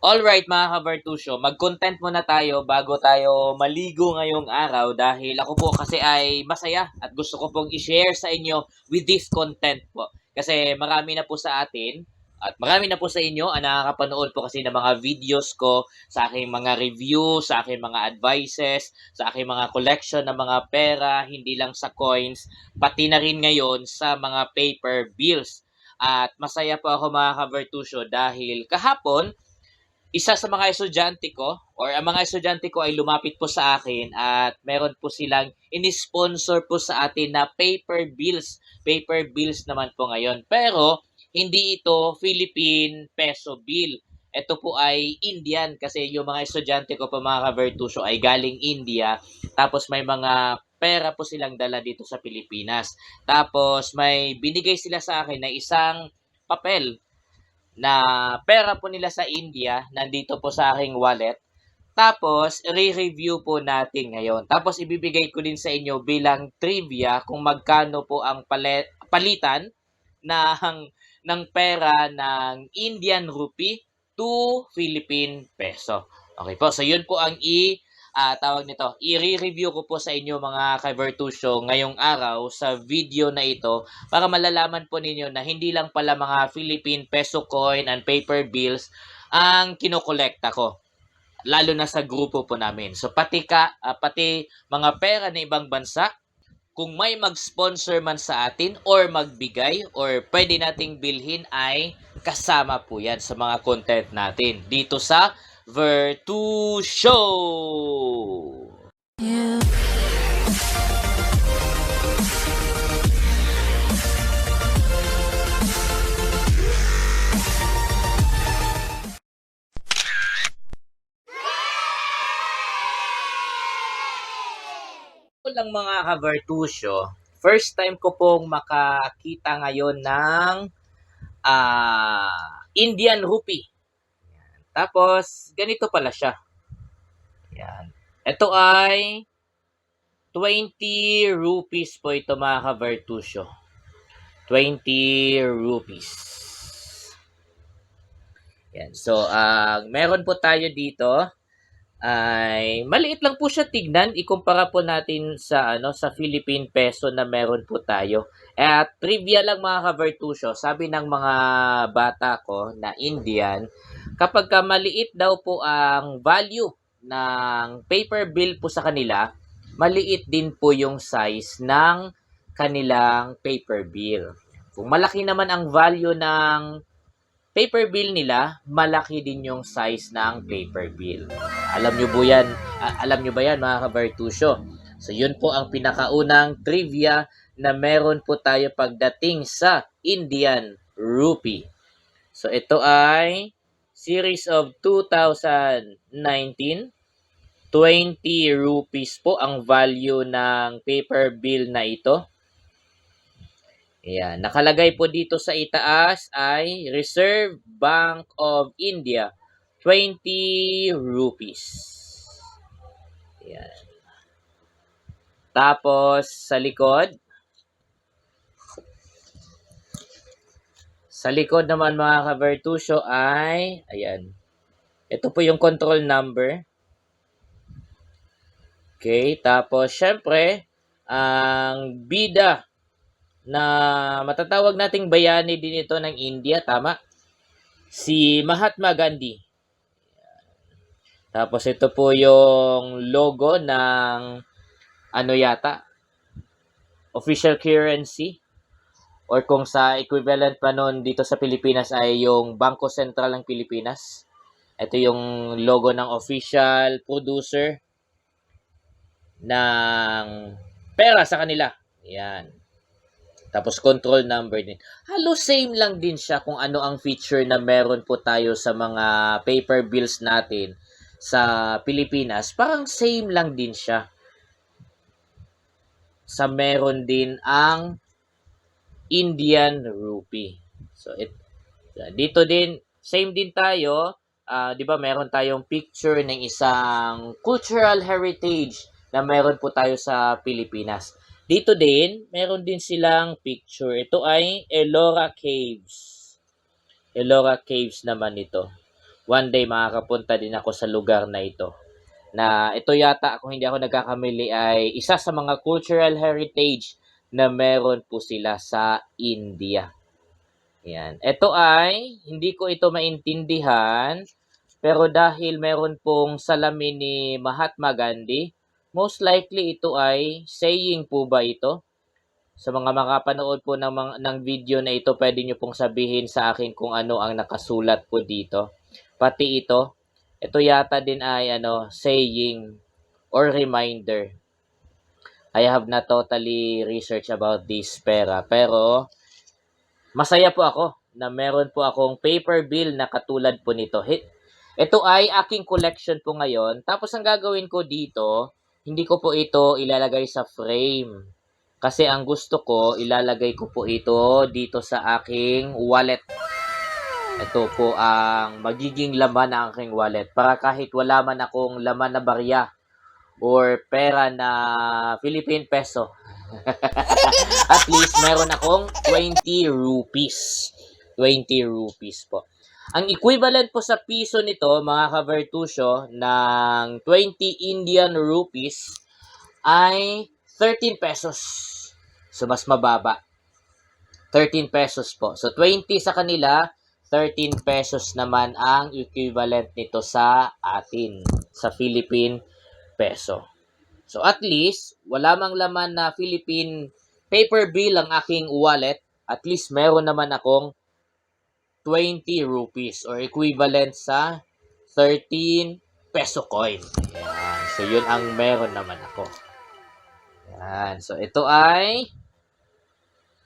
Alright mga ka-Vertusio, mag-content muna tayo bago tayo maligo ngayong araw dahil ako po kasi ay masaya at gusto ko pong i-share sa inyo with this content po. Kasi marami na po sa atin at marami na po sa inyo ang nakakapanood po kasi ng mga videos ko, sa aking mga review, sa aking mga advices, sa aking mga collection ng mga pera, hindi lang sa coins, pati na rin ngayon sa mga paper bills. At masaya po ako mga ka-Vertusio dahil kahapon isa sa mga estudyante ko or ang mga estudyante ko ay lumapit po sa akin at meron po silang ini-sponsor po sa atin na paper bills. Paper bills naman po ngayon. Pero hindi ito Philippine peso bill. Ito po ay Indian kasi yung mga estudyante ko po mga ka-Vertusio ay galing India. Tapos may mga pera po silang dala dito sa Pilipinas. Tapos may binigay sila sa akin na isang papel na pera po nila sa India, nandito po sa aking wallet. Tapos, re-review po natin ngayon. Tapos, ibibigay ko din sa inyo bilang trivia kung magkano po ang palitan ng, ng pera ng Indian rupee to Philippine peso. Okay po, so yun po ang tawag nito, i-review ko po sa inyo mga ka-Vertusio ngayong araw sa video na ito para malalaman po ninyo na hindi lang pala mga Philippine peso coin and paper bills ang kinokolekta ko lalo na sa grupo po namin. So pati mga pera ng ibang bansa, kung may mag-sponsor man sa atin or magbigay or pwede nating bilhin ay kasama po yan sa mga content natin dito sa Vertu Show! Yeah. Lang mga ka-Vertusio, first time ko pong makakita ngayon ng Indian rupee. Tapos, ganito pala siya. Yan. Ito ay 20 rupees po ito mga ka-Vertusio. 20 rupees. Yan. So, meron po tayo dito ay maliit lang po siya tignan, ikumpara po natin sa sa Philippine peso na meron po tayo. At trivia lang mga ka-Vertusio, sabi ng mga bata ko na Indian, kapag ka maliit daw po ang value ng paper bill po sa kanila, maliit din po yung size ng kanilang paper bill. Kung malaki naman ang value ng paper bill nila, malaki din yung size ng paper bill. Alam nyo po yan, alam nyo ba yan mga ka-Vertusio? So yun po ang pinakaunang trivia na meron po tayo pagdating sa Indian rupee. So ito ay series of 2019. 20 rupees po ang value ng paper bill na ito. Ayan. Nakalagay po dito sa itaas ay Reserve Bank of India, 20 rupees. Ayan. Tapos, sa likod naman mga ka-Vertusio ay, ayan. Ito po yung control number. Okay. Tapos, syempre, ang bida na matatawag nating bayani din ito ng India, tama? Si Mahatma Gandhi. Tapos ito po yung logo ng yata, official currency or kung sa equivalent pa noon dito sa Pilipinas ay yung Bangko Sentral ng Pilipinas. Ito yung logo ng official producer ng pera sa kanila. Yan. Tapos control number din. Halos same lang din siya kung ano ang feature na meron po tayo sa mga paper bills natin sa Pilipinas. Parang same lang din siya. Sa meron din ang Indian rupee. So dito din same din tayo. 'Di ba meron tayong picture ng isang cultural heritage na meron po tayo sa Pilipinas. Dito din, meron din silang picture. Ito ay Ellora Caves. Ellora Caves naman ito. one day makakapunta din ako sa lugar na ito. Na ito yata, kung hindi ako nagkakamali, ay isa sa mga cultural heritage na meron po sila sa India. Yan. Ito ay, hindi ko ito maintindihan, pero dahil meron pong salamin ni Mahatma Gandhi, most likely ito ay saying po ba ito? Sa mga makapanood po ng video na ito, pwede nyo pong sabihin sa akin kung ano ang nakasulat po dito. Pati ito, ito yata din ay saying or reminder. I have not totally researched about this pera, pero masaya po ako na meron po akong paper bill na katulad po nito. Ito ay aking collection po ngayon. Tapos ang gagawin ko dito, hindi ko po ito ilalagay sa frame. Kasi ang gusto ko, ilalagay ko po ito dito sa aking wallet. Ito po ang magiging laman ng aking wallet. Para kahit wala man akong laman na barya or pera na Philippine peso, at least meron akong 20 rupees. 20 rupees po. Ang equivalent po sa piso nito, mga ka-Vertusio, ng 20 Indian rupees ay 13 pesos. So, mas mababa. 13 pesos po. So, 20 sa kanila, 13 pesos naman ang equivalent nito sa atin, sa Philippine peso. So, at least, wala mang laman na Philippine paper bill ang aking wallet. At least, meron naman akong 20 rupees or equivalent sa 13 peso coin. Ayan. So, yun ang meron naman ako. Ayan. So, ito ay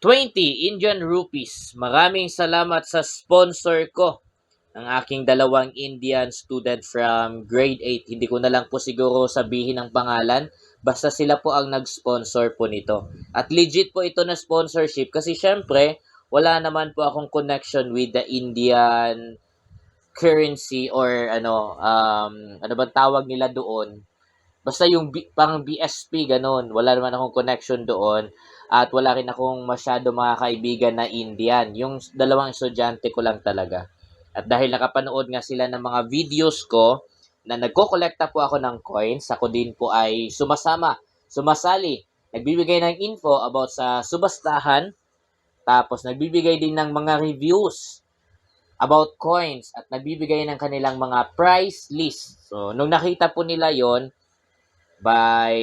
20 Indian rupees. Maraming salamat sa sponsor ko, ng aking dalawang Indian student from grade 8. Hindi ko na lang po siguro sabihin ang pangalan. Basta sila po ang nag-sponsor po nito. At legit po ito na sponsorship kasi syempre, wala naman po akong connection with the Indian currency or ano bang tawag nila doon. Basta yung pang BSP, ganun. Wala naman akong connection doon. At wala rin akong masyado mga kaibigan na Indian. Yung dalawang estudyante ko lang talaga. At dahil nakapanood nga sila ng mga videos ko na nagko-kolekta po ako ng coins, ako din po ay sumasali. Nagbibigay ng info about sa subastahan, tapos nagbibigay din ng mga reviews about coins at nagbibigay ng kanilang mga price list. So, nung nakita po nila yon, by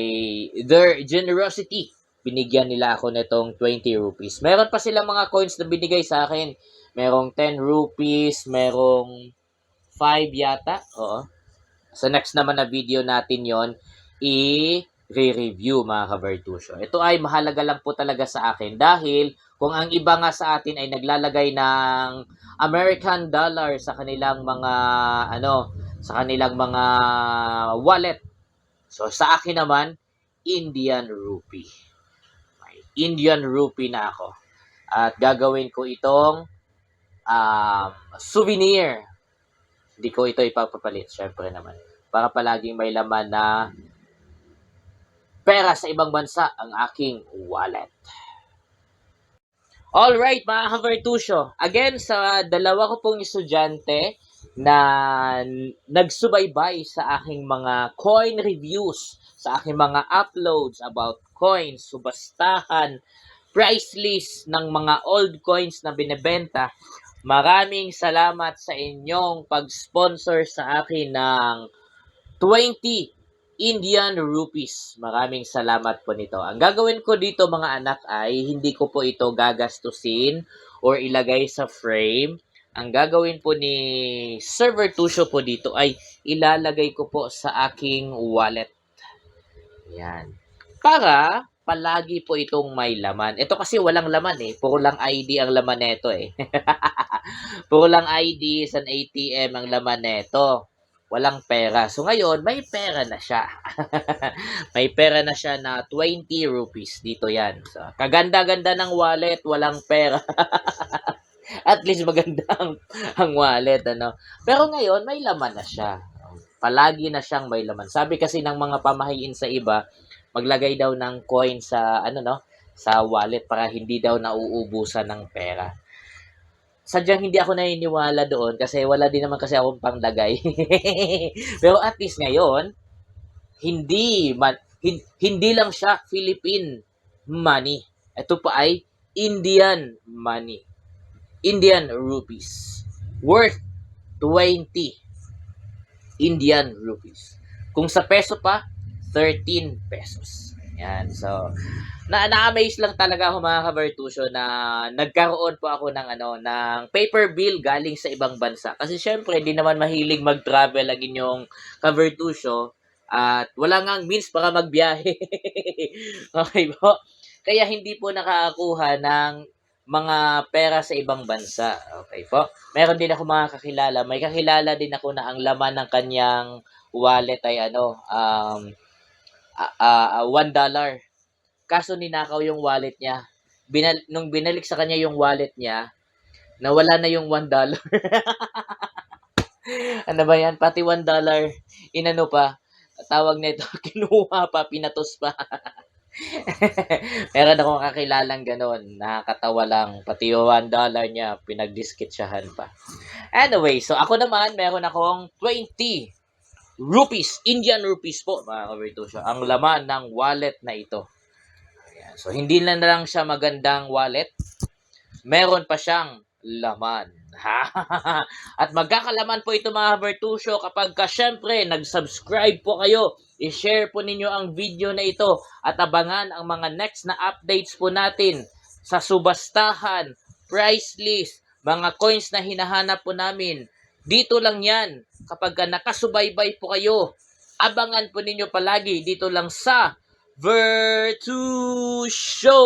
their generosity, binigyan nila ako nitong 20 rupees. Meron pa silang mga coins na binigay sa akin. Merong 10 rupees, merong 5 yata. Oo. Sa next naman na video natin yon, i-review mga ka-Vertusio. Ito ay mahalaga lang po talaga sa akin dahil kung ang iba nga sa atin ay naglalagay ng American dollar sa kanilang mga wallet. So sa akin naman, Indian rupee. May Indian rupee na ako. At gagawin ko itong souvenir. Hindi ko ito ipapapalit, syempre naman. Para palaging may laman na pera sa ibang bansa ang aking wallet. Alright, mga ka-Vertusio. Again, sa dalawa ko pong estudyante na nagsubaybay sa aking mga coin reviews, sa aking mga uploads about coins, subastahan, price list ng mga old coins na binebenta. Maraming salamat sa inyong pag-sponsor sa akin ng 20 Indian rupees. Maraming salamat po nito. Ang gagawin ko dito mga anak ay hindi ko po ito gagastusin or ilagay sa frame. Ang gagawin po ni Sir Vertusio po dito ay ilalagay ko po sa aking wallet. Yan. Para palagi po itong may laman. Ito kasi walang laman eh. Puro lang ID ang laman nito eh. Puro lang ID sa ATM ang laman nito. Walang pera. So ngayon, may pera na siya. May pera na siya na 20 rupees. Dito yan. So, kaganda-ganda ng wallet, walang pera. At least maganda ang wallet. Ano? Pero ngayon, may laman na siya. Palagi na siyang may laman. Sabi kasi ng mga pamahiin sa iba, maglagay daw ng coin sa sa wallet para hindi daw nauubusan ng pera. sadyang hindi ako naniniwala doon kasi wala din naman kasi akong panglagay. Pero at least ngayon, hindi lang siya Philippine money. Ito pa ay Indian money. Indian rupees. Worth 20 Indian rupees. Kung sa peso pa, 13 pesos. Yan. So, na-amaze lang talaga ako mga kabertusyo na nagkaroon po ako ng paper bill galing sa ibang bansa. Kasi syempre, hindi naman mahilig mag-travel ang inyong kabertusyo at wala ngang means para magbiyahe. Okay po? Kaya hindi po nakakakuha ng mga pera sa ibang bansa. Okay po? Meron din ako mga kakilala. May kakilala din ako na ang laman ng kanyang wallet ay $1. Kaso ninakaw yung wallet niya. Nung binalik sa kanya yung wallet niya, nawala na yung $1. Ano ba yan? Pati $1, inano pa, tawag nito, kinuha pa, pinatos pa. Meron akong kakilalang ganon, nakakatawa lang. Pati yung $1 niya, pinagdiskitsyahan pa. Anyway, so ako naman, meron akong 20 rupees, Indian rupees po, mga kabertusyo, ang laman ng wallet na ito. Ayan. So, hindi na lang siya magandang wallet. Meron pa siyang laman. At magkakalaman po ito mga kabertusyo kapag syempre nag-subscribe po kayo. I-share po ninyo ang video na ito at abangan ang mga next na updates po natin sa subastahan, price list, mga coins na hinahanap po namin. Dito lang yan kapag nakasubaybay po kayo. Abangan po ninyo palagi dito lang sa Virtu Show!